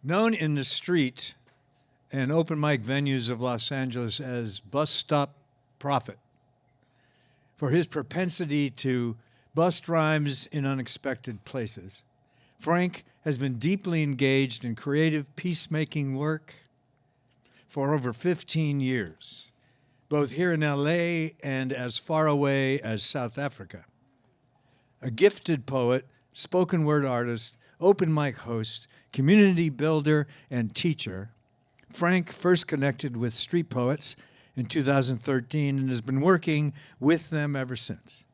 Known in the street and open mic venues of Los Angeles as Busstop Prophet for his propensity to bust rhymes in unexpected places, Frank has been deeply engaged in creative peacemaking work for over 15 years, both here in LA and as far away as South Africa. A gifted poet, spoken word artist, open mic host, community builder, and teacher, Frank first connected with street poets in 2013 and has been working with them ever since.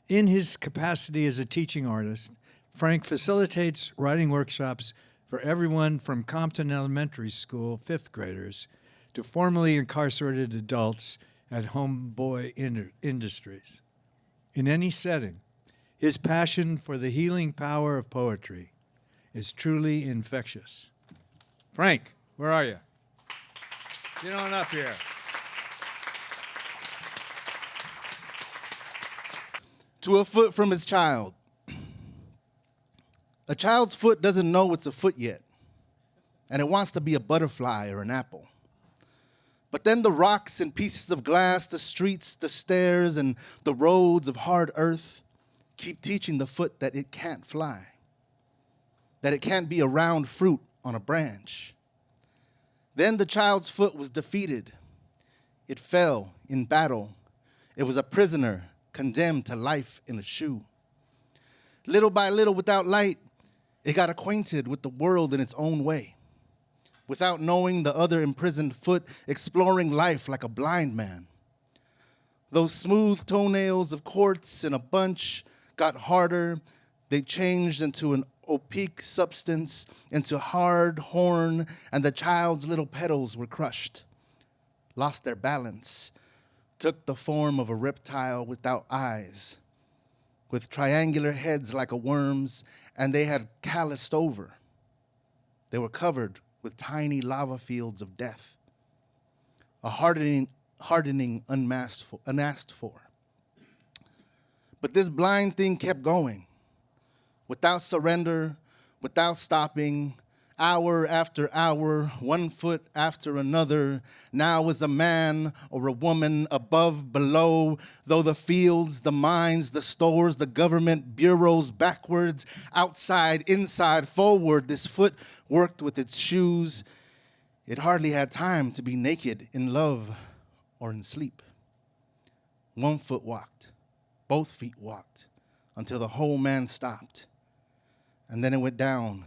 In his capacity as a teaching artist, Frank facilitates writing workshops for everyone from Compton Elementary School fifth graders to formerly incarcerated adults at Homeboy Industries. In any setting, his passion for the healing power of poetry is truly infectious. Frank, where are you? Get on up here. To a foot from his child. A child's foot doesn't know it's a foot yet, and it wants to be a butterfly or an apple. But then the rocks and pieces of glass, the streets, the stairs, and the roads of hard earth keep teaching the foot that it can't fly, that it can't be a round fruit on a branch. Then the child's foot was defeated. It fell in battle. It was a prisoner condemned to life in a shoe. Little by little, without light, it got acquainted with the world in its own way, without knowing the other imprisoned foot, exploring life like a blind man. Those smooth toenails of quartz in a bunch got harder. They changed into an opaque substance, into hard horn, and the child's little petals were crushed, lost their balance, took the form of a reptile without eyes, with triangular heads like a worm's, and they had calloused over. They were covered with tiny lava fields of death, a hardening unasked for. But this blind thing kept going, without surrender, without stopping, hour after hour, one foot after another. Now is a man or a woman above, below, though the fields, the mines, the stores, the government bureaus, backwards, outside, inside, forward, this foot worked with its shoes. It hardly had time to be naked in love or in sleep. One foot walked, both feet walked, until the whole man stopped. And then it went down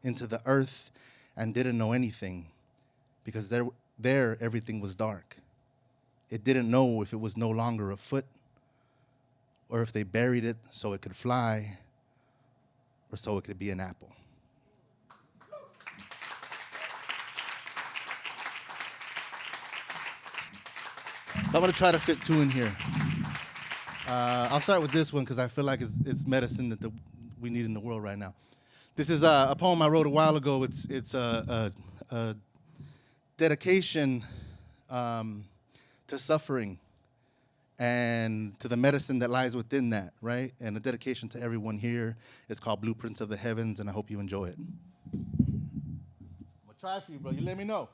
into the earth and didn't know anything, because there everything was dark. It didn't know if it was no longer a foot, or if they buried it so it could fly, or so it could be an apple. So I'm going to try to fit two in here. I'll start with this one because I feel like it's medicine that we need in the world right now. This is a poem I wrote a while ago. It's a dedication to suffering and to the medicine that lies within that, right? And a dedication to everyone here. It's called Blueprints of the Heavens, and I hope you enjoy it. I'm gonna try for you, bro. You let me know.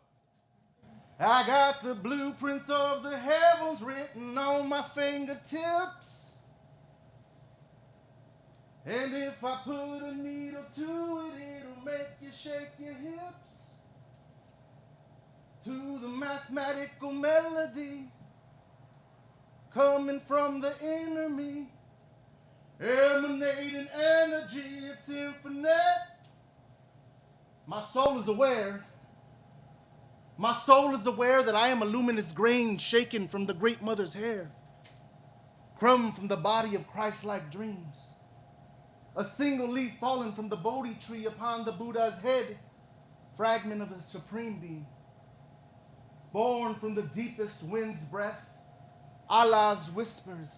I got the blueprints of the heavens written on my fingertips. And if I put a needle to it, it'll make you shake your hips to the mathematical melody coming from the inner me, emanating energy, it's infinite. My soul is aware. My soul is aware that I am a luminous grain shaken from the great mother's hair, crumb from the body of Christ-like dreams. A single leaf fallen from the Bodhi tree upon the Buddha's head, fragment of the supreme being. Born from the deepest wind's breath, Allah's whispers,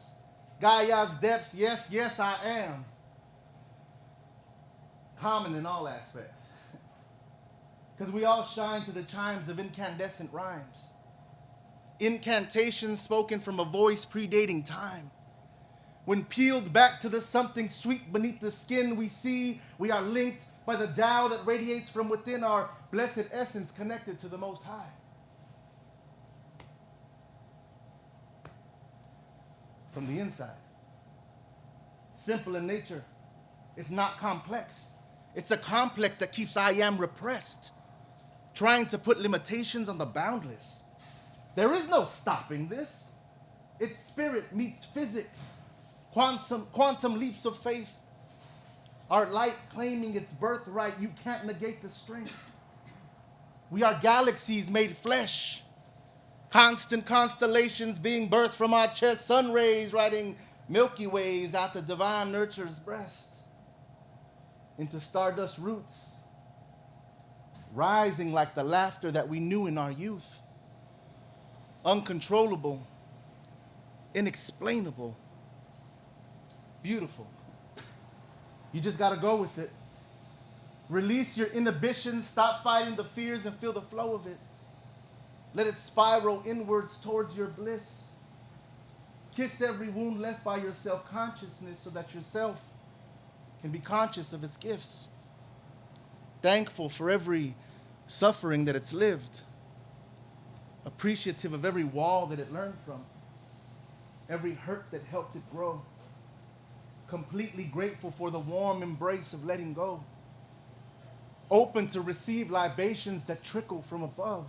Gaia's depths, yes, yes, I am. Common in all aspects. Because we all shine to the chimes of incandescent rhymes. Incantations spoken from a voice predating time. When peeled back to the something sweet beneath the skin, we see we are linked by the Tao that radiates from within our blessed essence connected to the Most High. From the inside. Simple in nature. It's not complex. It's a complex that keeps I am repressed, trying to put limitations on the boundless. There is no stopping this. It's spirit meets physics, quantum leaps of faith. Our light claiming its birthright, you can't negate the strength. We are galaxies made flesh, constant constellations being birthed from our chest, sun rays riding Milky Ways out the divine nurture's breast, into stardust roots, rising like the laughter that we knew in our youth, uncontrollable, inexplainable, beautiful. You just gotta go with it. Release your inhibitions, stop fighting the fears and feel the flow of it. Let it spiral inwards towards your bliss. Kiss every wound left by your self-consciousness so that yourself can be conscious of its gifts. Thankful for every suffering that it's lived. Appreciative of every wall that it learned from. Every hurt that helped it grow. Completely grateful for the warm embrace of letting go. Open to receive libations that trickle from above.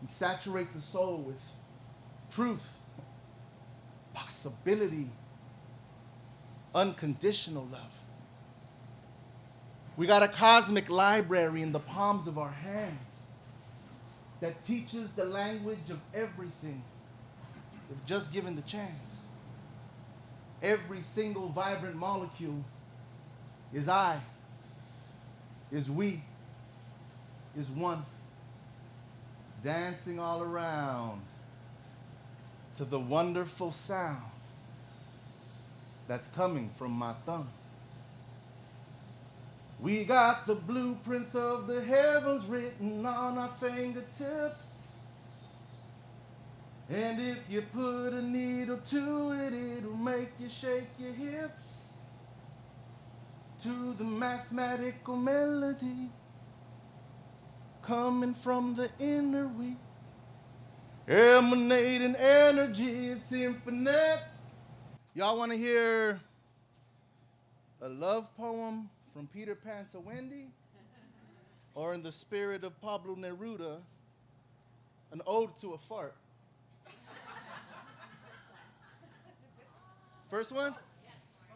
And saturate the soul with truth, possibility, unconditional love. We got a cosmic library in the palms of our hands that teaches the language of everything if just given the chance. Every single vibrant molecule is I, is we, is one, dancing all around to the wonderful sound that's coming from my thumb. We got the blueprints of the heavens written on our fingertips. And if you put a needle to it, it'll make you shake your hips to the mathematical melody coming from the inner we. Emanating energy, it's infinite. Y'all want to hear a love poem from Peter Pan to Wendy? Or in the spirit of Pablo Neruda, an ode to a fart? First one? Yes.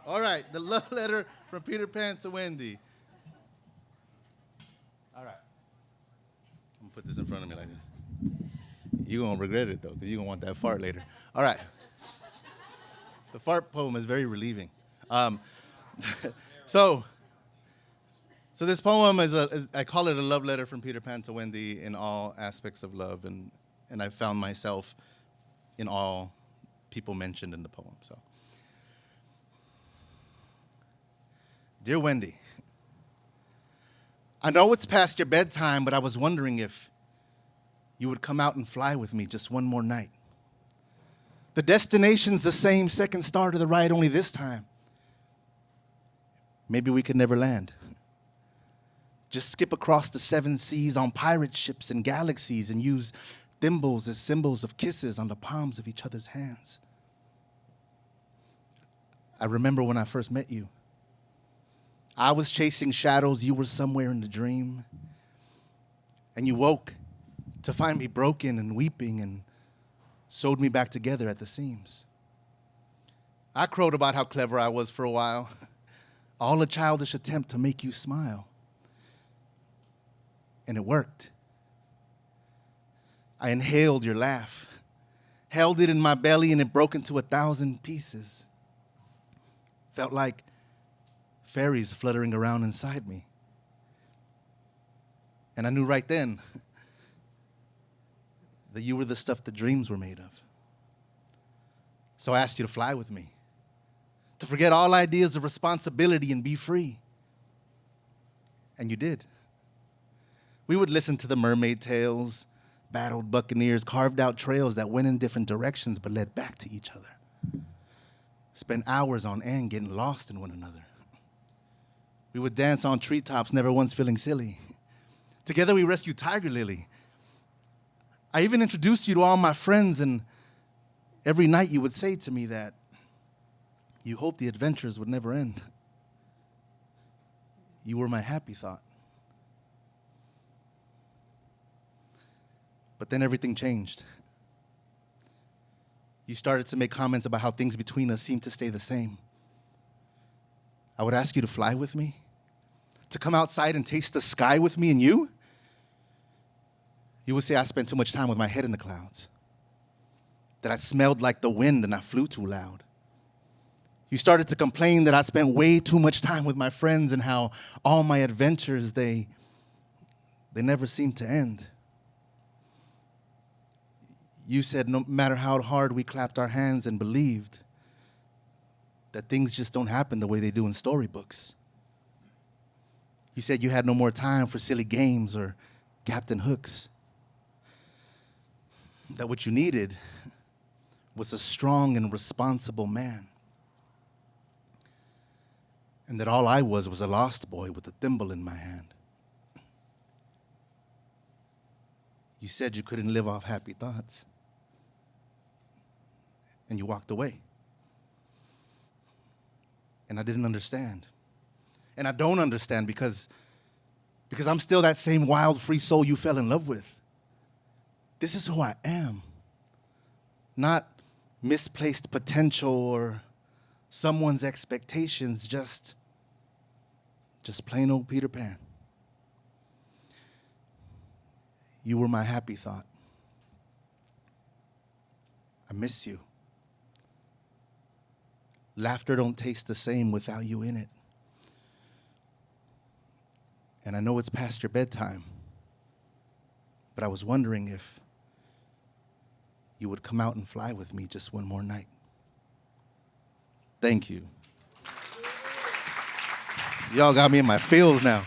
All right, the love letter from Peter Pan to Wendy. All right. I'm gonna put this in front of me like this. You're gonna regret it though, because you're gonna want that fart later. All right. The fart poem is very relieving. So this poem I call it a love letter from Peter Pan to Wendy in all aspects of love, and I found myself in all people mentioned in the poem. So, dear Wendy, I know it's past your bedtime, but I was wondering if you would come out and fly with me just one more night. The destination's the same, second star to the right, only this time maybe we could never land. Just skip across the 7 seas on pirate ships and galaxies and use thimbles as symbols of kisses on the palms of each other's hands. I remember when I first met you. I was chasing shadows, you were somewhere in the dream. And you woke to find me broken and weeping and sewed me back together at the seams. I crowed about how clever I was for a while. All a childish attempt to make you smile. And it worked. I inhaled your laugh, held it in my belly, and it broke into 1,000 pieces. Felt like fairies fluttering around inside me. And I knew right then that you were the stuff that dreams were made of. So I asked you to fly with me, to forget all ideas of responsibility and be free. And you did. We would listen to the mermaid tales, battled buccaneers, carved out trails that went in different directions but led back to each other. Spent hours on end getting lost in one another. We would dance on treetops, never once feeling silly. Together we rescued Tiger Lily. I even introduced you to all my friends, and every night you would say to me that you hoped the adventures would never end. You were my happy thought. But then everything changed. You started to make comments about how things between us seemed to stay the same. I would ask you to fly with me, to come outside and taste the sky with me, and you would say I spent too much time with my head in the clouds, that I smelled like the wind and I flew too loud. You started to complain that I spent way too much time with my friends and how all my adventures, they never seemed to end. You said no matter how hard we clapped our hands and believed that things just don't happen the way they do in storybooks. You said you had no more time for silly games or Captain Hooks. That what you needed was a strong and responsible man. And that all I was a lost boy with a thimble in my hand. You said you couldn't live off happy thoughts. And you walked away. And I didn't understand. And I don't understand because I'm still that same wild, free soul you fell in love with. This is who I am. Not misplaced potential or someone's expectations, just plain old Peter Pan. You were my happy thought. I miss you. Laughter don't taste the same without you in it. And I know it's past your bedtime, but I was wondering if you would come out and fly with me just one more night. Thank you. Y'all got me in my feels now.